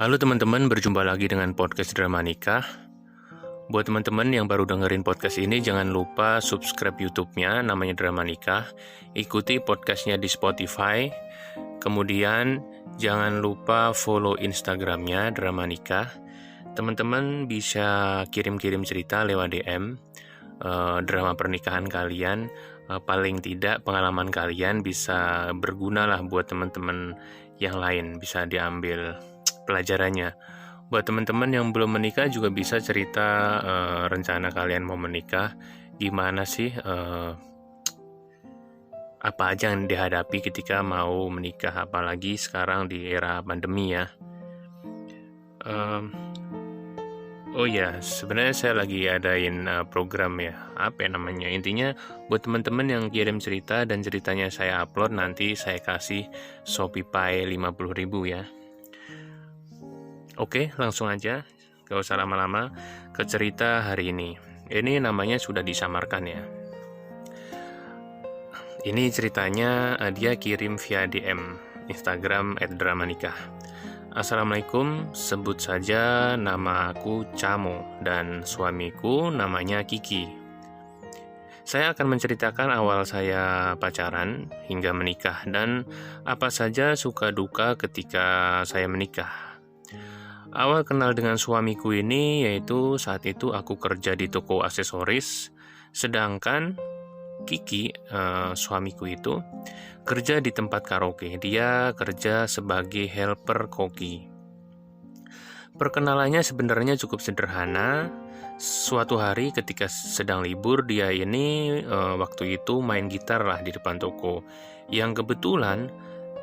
Halo teman-teman, berjumpa lagi dengan podcast Drama Nikah. Buat teman-teman yang baru dengerin podcast ini, jangan lupa subscribe YouTube-nya, namanya Drama Nikah. Ikuti podcastnya di Spotify. Kemudian jangan lupa follow Instagram-nya Drama Nikah. Teman-teman bisa kirim-kirim cerita lewat DM, drama pernikahan kalian. Paling tidak pengalaman kalian bisa berguna lah buat teman-teman yang lain, bisa diambil pelajarannya. Buat teman-teman yang belum menikah juga bisa cerita rencana kalian mau menikah, gimana sih, apa aja yang dihadapi ketika mau menikah, apalagi sekarang di era pandemi ya. Oh ya, sebenarnya saya lagi adain program ya, apa ya namanya, intinya buat teman-teman yang kirim cerita dan ceritanya saya upload, nanti saya kasih Shopee 50.000 ya. Oke, langsung aja, gak usah lama-lama ke cerita hari ini. Ini namanya sudah disamarkan ya. Ini ceritanya dia kirim via DM Instagram @dramanikah. Assalamualaikum, sebut saja nama aku Camo dan suamiku namanya Kiki. Saya akan menceritakan awal saya pacaran hingga menikah dan apa saja suka duka ketika saya menikah. Awal kenal dengan suamiku ini yaitu saat itu aku kerja di toko aksesoris, sedangkan Kiki, suamiku itu, kerja di tempat karaoke. Dia kerja sebagai helper koki. Perkenalannya sebenarnya cukup sederhana. Suatu hari ketika sedang libur, dia ini waktu itu main gitar lah di depan toko. Yang kebetulan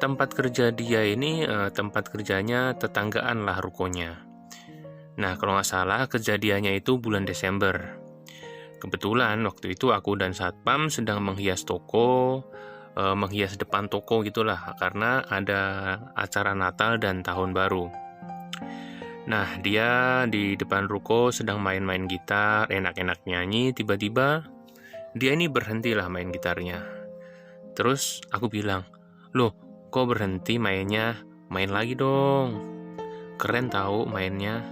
tempat kerja dia ini, tempat kerjanya tetanggaan lah rukonya. Nah, kalau nggak salah kejadiannya itu bulan Desember. Kebetulan waktu itu aku dan Satpam sedang menghias toko, menghias depan toko gitulah, karena ada acara Natal dan Tahun Baru. Nah, dia di depan ruko sedang main-main gitar, enak-enak nyanyi, tiba-tiba dia ini berhentilah main gitarnya. Terus aku bilang, "Loh, kok berhenti mainnya? Main lagi dong. Keren tahu mainnya."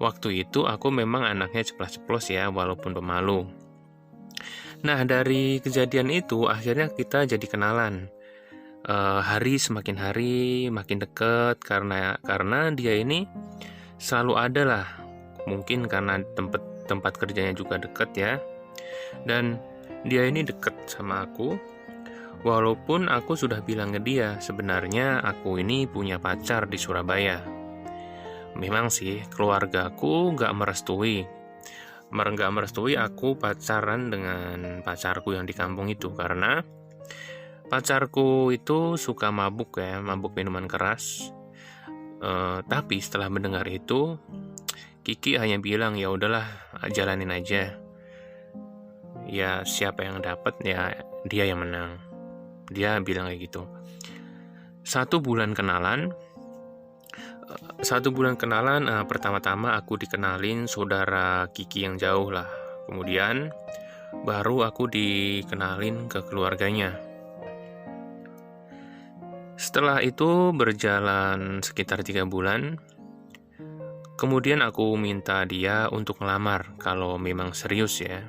Waktu itu aku memang anaknya ceplas-ceplos ya, walaupun pemalu. Nah, dari kejadian itu akhirnya kita jadi kenalan. Hari semakin hari makin dekat karena dia ini selalu ada lah. Mungkin karena tempat kerjanya juga dekat ya. Dan dia ini dekat sama aku. Walaupun aku sudah bilang ke dia, sebenarnya aku ini punya pacar di Surabaya. Memang sih keluargaku nggak merestui aku pacaran dengan pacarku yang di kampung itu, karena pacarku itu suka mabuk minuman keras. Tapi setelah mendengar itu, Kiki hanya bilang ya udahlah, jalanin aja. Ya siapa yang dapat ya dia yang menang. Dia bilang kayak gitu. Satu bulan kenalan, pertama-tama aku dikenalin saudara Kiki yang jauh lah. Kemudian baru aku dikenalin ke keluarganya. Setelah itu berjalan sekitar 3 bulan. Kemudian aku minta dia untuk ngelamar kalau memang serius ya.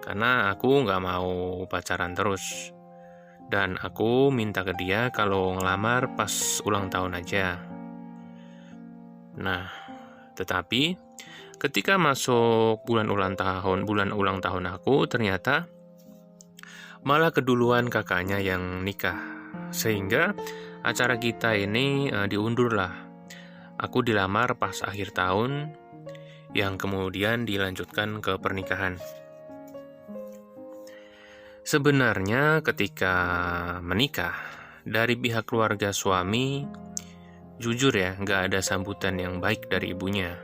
Karena aku nggak mau pacaran terus. Dan aku minta ke dia kalau ngelamar pas ulang tahun aja. Nah, tetapi ketika masuk bulan ulang tahun aku, ternyata malah keduluan kakaknya yang nikah. Sehingga acara kita ini diundur lah. Aku dilamar pas akhir tahun, yang kemudian dilanjutkan ke pernikahan. Sebenarnya ketika menikah, dari pihak keluarga suami, jujur ya, nggak ada sambutan yang baik dari ibunya.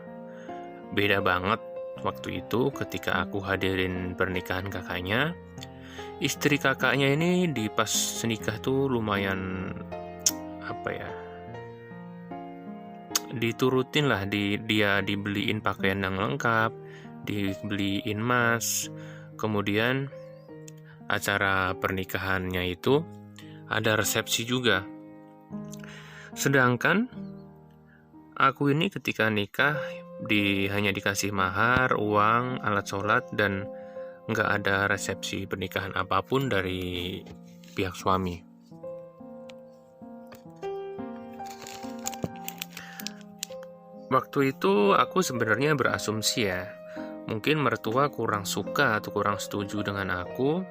Beda banget waktu itu ketika aku hadirin pernikahan kakaknya. Istri kakaknya ini di pas nikah tuh lumayan, diturutin lah, dia dibeliin pakaian yang lengkap, dibeliin emas. Kemudian acara pernikahannya itu ada resepsi juga. Sedangkan Aku ini ketika nikah hanya dikasih mahar, uang, alat sholat, dan nggak ada resepsi pernikahan apapun dari pihak suami. Waktu itu aku sebenarnya berasumsi ya, mungkin mertua kurang suka atau kurang setuju dengan aku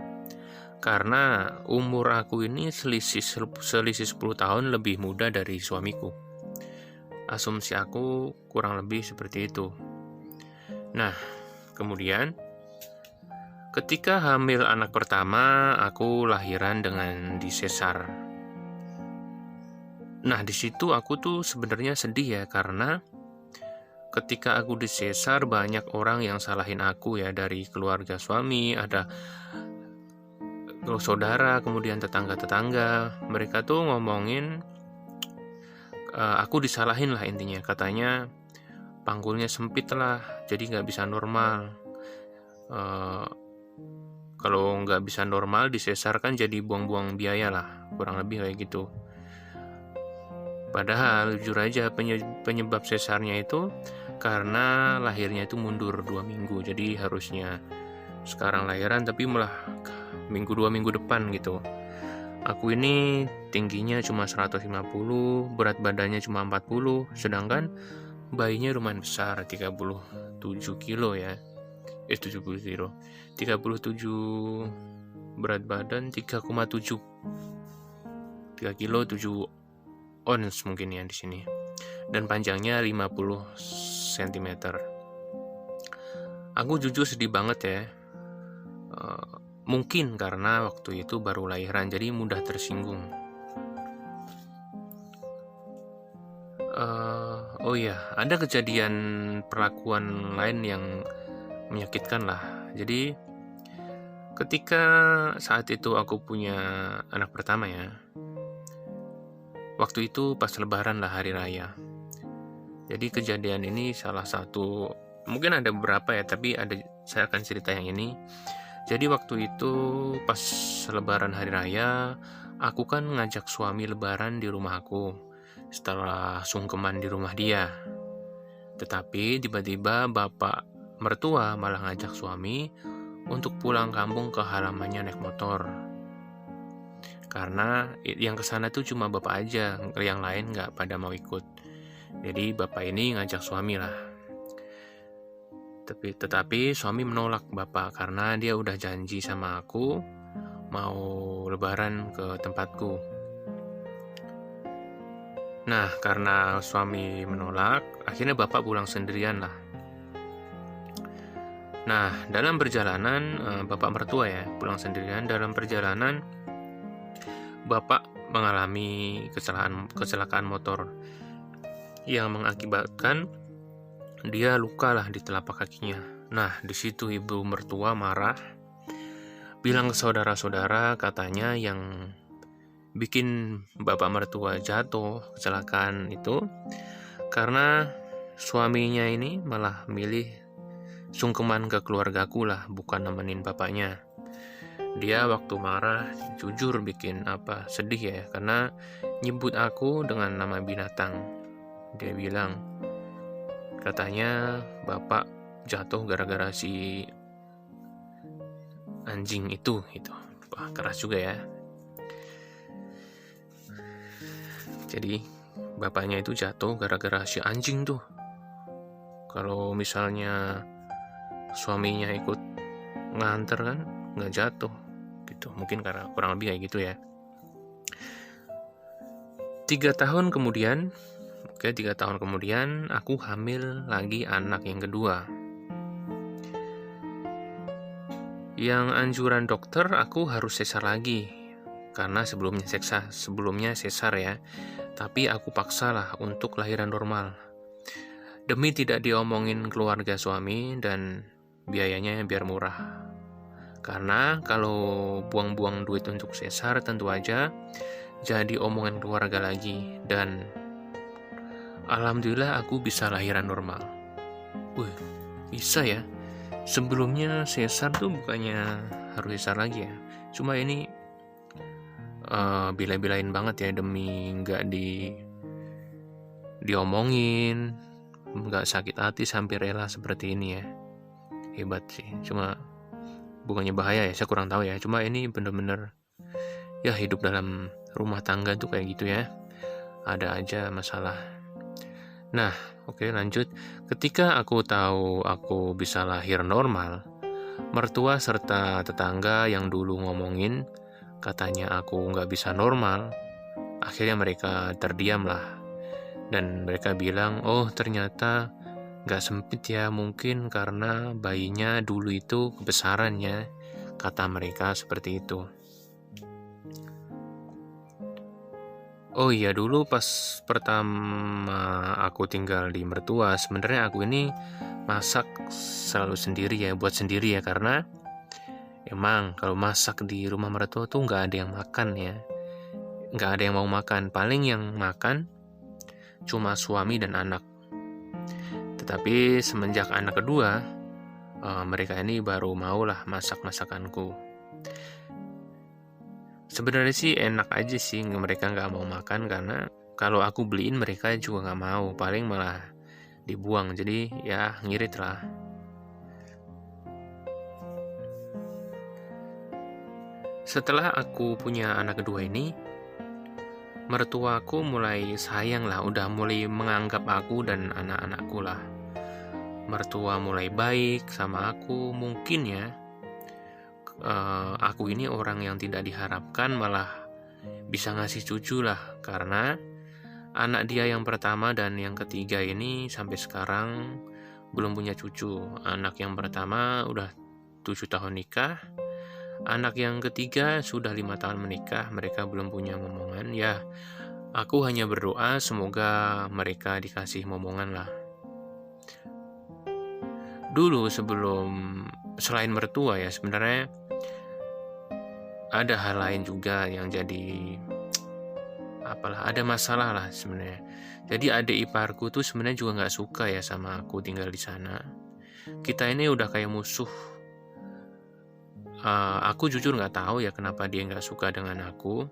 karena umur aku ini selisih 10 tahun lebih muda dari suamiku. Asumsi aku kurang lebih seperti itu. Nah, kemudian ketika hamil anak pertama, aku lahiran dengan disesar. Nah, di situ aku tuh sebenarnya sedih ya, karena ketika aku disesar banyak orang yang salahin aku ya, dari keluarga suami, ada saudara, kemudian tetangga-tetangga. Mereka tuh ngomongin aku disalahin lah intinya, katanya panggulnya sempit lah, jadi nggak bisa normal. Kalau nggak bisa normal disesar kan jadi buang-buang biaya lah, kurang lebih kayak gitu. Padahal jujur aja penyebab sesarnya itu karena lahirnya itu mundur 2 minggu, jadi harusnya sekarang lahiran tapi malah 2 minggu depan gitu. Aku ini tingginya cuma 150, berat badannya cuma 40, sedangkan bayinya lumayan besar, 37 kilo ya. 70 kilo. 37 berat badan 3,7. 3 kilo 7 ons mungkin ya di sini. Dan panjangnya 50 cm. Aku jujur sedih banget ya. Mungkin karena waktu itu baru lahiran, jadi mudah tersinggung. Oh iya, ada kejadian perlakuan lain yang menyakitkan lah. Jadi ketika saat itu aku punya anak pertama ya, waktu itu pas lebaran lah, hari raya. Jadi kejadian ini salah satu, mungkin ada beberapa ya, tapi saya akan cerita yang ini. Jadi waktu itu pas lebaran hari raya, aku kan ngajak suami lebaran di rumah aku setelah sungkeman di rumah dia. Tetapi tiba-tiba bapak mertua malah ngajak suami untuk pulang kampung ke halamannya naik motor. Karena yang kesana tuh cuma bapak aja, yang lain nggak pada mau ikut. Jadi bapak ini ngajak suami lah. Tetapi suami menolak bapak karena dia udah janji sama aku mau lebaran ke tempatku. Nah, karena suami menolak, akhirnya bapak pulang sendirian lah. Nah, dalam perjalanan, bapak mertua ya pulang sendirian. Dalam perjalanan, bapak mengalami kecelakaan motor yang mengakibatkan dia luka lah di telapak kakinya. Nah, di situ ibu mertua marah, bilang ke saudara-saudara, katanya yang bikin bapak mertua jatuh kecelakaan itu karena suaminya ini malah milih sungkeman ke keluargaku lah, bukan nemenin bapaknya. Dia waktu marah jujur bikin sedih ya, karena nyebut aku dengan nama binatang. Dia bilang, katanya bapak jatuh gara-gara si anjing itu gitu. Wah, keras juga ya. Jadi bapaknya itu jatuh gara-gara si anjing tuh. Kalau misalnya suaminya ikut nganter kan nggak jatuh gitu. Mungkin karena kurang lebih kayak gitu ya. 3 tahun kemudian aku hamil lagi anak yang kedua. Yang anjuran dokter aku harus sesar lagi karena sebelumnya sesar ya. Tapi aku paksalah untuk lahiran normal. Demi tidak diomongin keluarga suami dan biayanya biar murah. Karena kalau buang-buang duit untuk sesar tentu aja jadi omongan keluarga lagi. Dan alhamdulillah aku bisa lahiran normal. Wih, bisa ya. Sebelumnya sesar tuh bukannya harus sesar lagi ya. Cuma ini bila-bilain banget ya demi nggak diomongin, nggak sakit hati sampai rela seperti ini ya. Hebat sih. Cuma bukannya bahaya ya, saya kurang tahu ya. Cuma ini bener-bener ya, hidup dalam rumah tangga tuh kayak gitu ya. Ada aja masalah. Nah, oke, lanjut. Ketika aku tahu aku bisa lahir normal, mertua serta tetangga yang dulu ngomongin katanya aku nggak bisa normal, akhirnya mereka terdiam lah. Dan mereka bilang, oh ternyata nggak sempit ya, mungkin karena bayinya dulu itu kebesarannya, kata mereka seperti itu. Oh iya, dulu pas pertama aku tinggal di mertua, sebenarnya aku ini masak selalu sendiri ya, buat sendiri ya, karena emang kalau masak di rumah mertua tuh nggak ada yang makan ya, nggak ada yang mau makan, paling yang makan cuma suami dan anak. Tetapi semenjak anak kedua, mereka ini baru maulah masak-masakanku. Sebenarnya sih enak aja sih mereka nggak mau makan, karena kalau aku beliin mereka juga nggak mau, paling malah dibuang. Jadi ya ngirit lah. Setelah aku punya anak kedua ini, mertuaku mulai sayang lah, udah mulai menganggap aku dan anak-anakku lah. Mertua mulai baik sama aku, mungkin ya. Aku ini orang yang tidak diharapkan malah bisa ngasih cucu lah, karena anak dia yang pertama dan yang ketiga ini sampai sekarang belum punya cucu. Anak yang pertama udah 7 tahun nikah, anak yang ketiga sudah 5 tahun menikah, mereka belum punya momongan. Ya, aku hanya berdoa semoga mereka dikasih momongan lah. Dulu selain mertua ya, sebenarnya ada hal lain juga yang jadi ada masalah lah sebenarnya. Jadi adik iparku tuh sebenarnya juga nggak suka ya sama aku tinggal di sana. Kita ini udah kayak musuh. Aku jujur nggak tahu ya kenapa dia nggak suka dengan aku.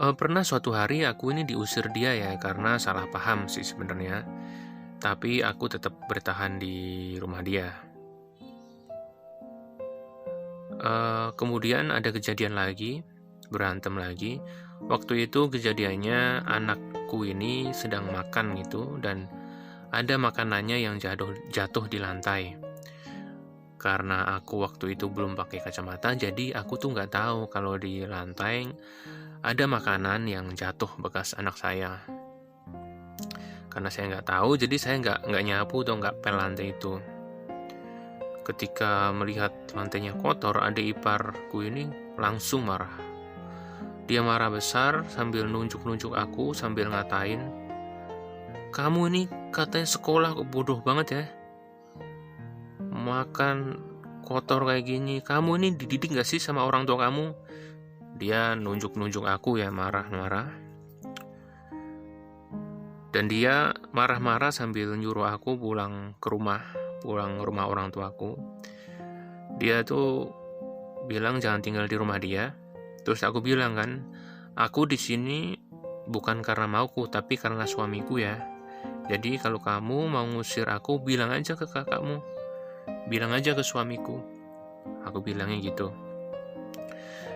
Pernah suatu hari aku ini diusir dia ya, karena salah paham sih sebenarnya. Tapi aku tetap bertahan di rumah dia. Kemudian ada kejadian lagi, berantem lagi. Waktu itu kejadiannya anakku ini sedang makan gitu, dan ada makanannya yang jatuh di lantai. Karena aku waktu itu belum pakai kacamata, jadi aku tuh nggak tahu kalau di lantai ada makanan yang jatuh bekas anak saya. Karena saya nggak tahu, jadi saya nggak nyapu atau nggak pel lantai itu. Ketika melihat lantainya kotor, adik iparku ini langsung marah. Dia marah besar sambil nunjuk-nunjuk aku sambil ngatain, kamu ini katanya sekolah kok bodoh banget ya, makan kotor kayak gini, kamu ini dididik gak sih sama orang tua kamu? Dia nunjuk-nunjuk aku ya, marah-marah. Dan dia marah-marah sambil nyuruh aku pulang rumah orang tuaku. Dia tuh bilang jangan tinggal di rumah dia. Terus aku bilang kan, aku di sini bukan karena mauku, tapi karena suamiku ya. Jadi kalau kamu mau ngusir aku, bilang aja ke kakakmu, bilang aja ke suamiku. Aku bilangnya gitu.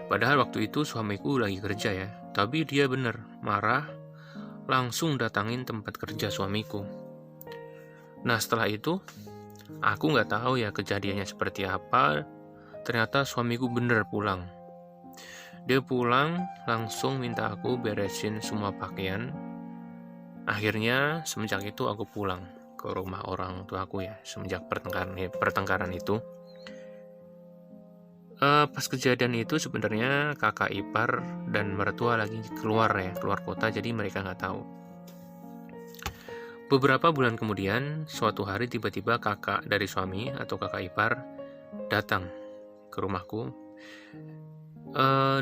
Padahal waktu itu suamiku lagi kerja ya, tapi dia bener marah, langsung datangin tempat kerja suamiku. Nah setelah itu, aku nggak tahu ya kejadiannya seperti apa. Ternyata suamiku bener pulang. Dia pulang langsung minta aku beresin semua pakaian. Akhirnya semenjak itu aku pulang ke rumah orang tuaku ya, semenjak pertengkaran itu. Pas kejadian itu sebenarnya kakak ipar dan mertua lagi keluar kota, jadi mereka nggak tahu. Beberapa bulan kemudian, suatu hari tiba-tiba kakak dari suami atau kakak ipar datang ke rumahku.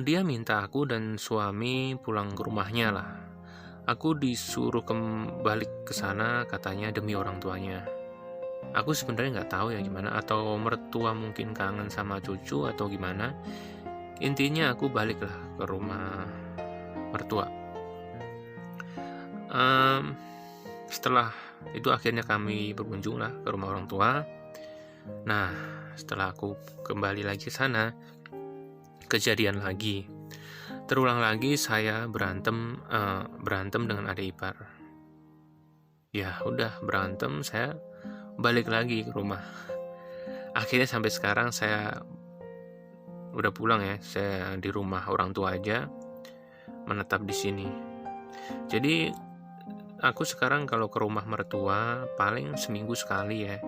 Dia minta aku dan suami pulang ke rumahnya lah. Aku disuruh kembali ke sana katanya demi orang tuanya. Aku sebenarnya nggak tahu ya gimana, atau mertua mungkin kangen sama cucu atau gimana. Intinya aku baliklah ke rumah mertua. Setelah itu akhirnya kami berkunjung lah ke rumah orang tua. Nah, setelah aku kembali lagi ke sana, kejadian lagi. Terulang lagi saya berantem dengan adik ipar. Ya udah berantem, saya balik lagi ke rumah. Akhirnya sampai sekarang saya udah pulang ya, saya di rumah orang tua aja, menetap di sini. Jadi aku sekarang kalau ke rumah mertua paling seminggu sekali ya.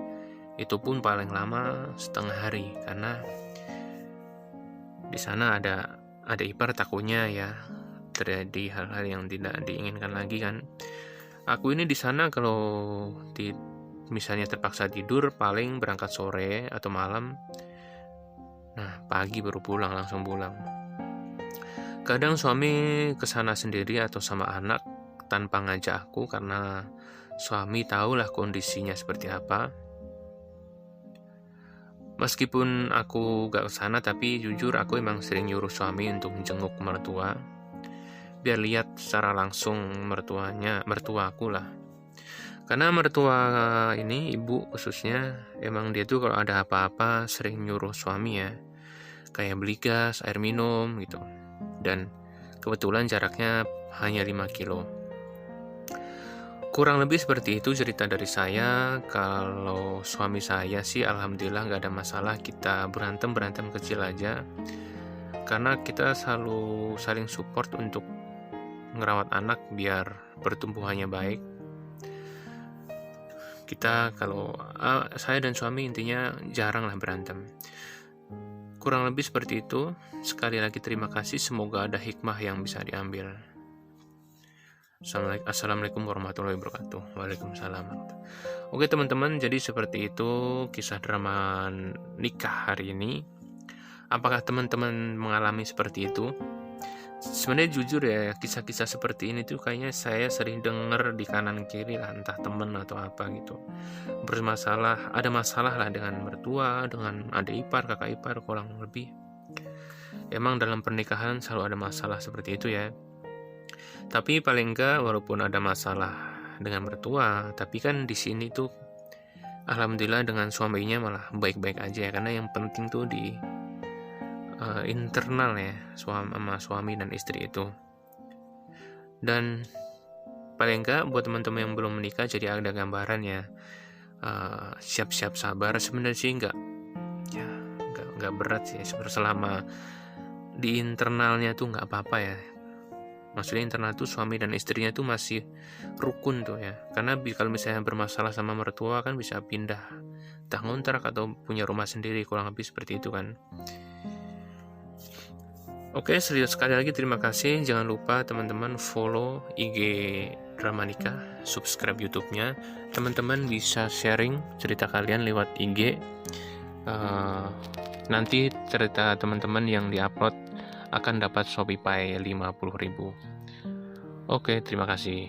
Itu pun paling lama setengah hari, karena di sana ada ipar, takutnya ya terjadi hal-hal yang tidak diinginkan lagi kan. Aku ini di sana kalau misalnya terpaksa tidur paling berangkat sore atau malam. Nah, pagi baru pulang, langsung pulang. Kadang suami kesana sendiri atau sama anak tanpa ngajak aku, karena suami tahulah kondisinya seperti apa. Meskipun aku gak kesana, tapi jujur aku emang sering nyuruh suami untuk jenguk mertua, biar lihat secara langsung mertua aku lah. Karena mertua ini, ibu khususnya, emang dia tuh kalau ada apa-apa sering nyuruh suami ya, kayak beli gas, air minum gitu. Dan kebetulan jaraknya hanya 5 kilo. Kurang lebih seperti itu cerita dari saya. Kalau suami saya sih alhamdulillah gak ada masalah, kita berantem kecil aja, karena kita selalu saling support untuk ngerawat anak biar pertumbuhannya baik. Kita kalau saya dan suami intinya jarang lah berantem. Kurang lebih seperti itu. Sekali lagi terima kasih, semoga ada hikmah yang bisa diambil. Assalamualaikum warahmatullahi wabarakatuh. Waalaikumsalam. Oke teman-teman, jadi seperti itu kisah drama nikah hari ini. Apakah teman-teman mengalami seperti itu? Sebenarnya jujur ya, kisah-kisah seperti ini tuh kayaknya saya sering dengar di kanan kiri lah, entah temen atau apa gitu. Ada masalah lah dengan mertua, dengan adik ipar, kakak ipar, kurang lebih. Emang dalam pernikahan selalu ada masalah seperti itu ya. Tapi paling enggak, walaupun ada masalah dengan mertua, tapi kan di sini tuh alhamdulillah dengan suaminya malah baik-baik aja ya, karena yang penting tuh di internal ya, sama suami dan istri itu. Dan paling enggak buat teman-teman yang belum menikah, jadi ada gambaran ya, siap-siap sabar. Sebenarnya sih enggak berat sih, selama di internalnya tuh enggak apa-apa ya. Maksudnya internal tuh suami dan istrinya tuh masih rukun tuh ya. Karena kalau misalnya bermasalah sama mertua kan bisa pindah, entah ngontrak atau punya rumah sendiri, kurang lebih seperti itu kan. Oke, sekali lagi terima kasih. Jangan lupa teman-teman follow IG Drama Nikah, subscribe YouTube-nya. Teman-teman bisa sharing cerita kalian lewat IG. Nanti cerita teman-teman yang diupload akan dapat Shopee Pay 50.000. Oke, terima kasih.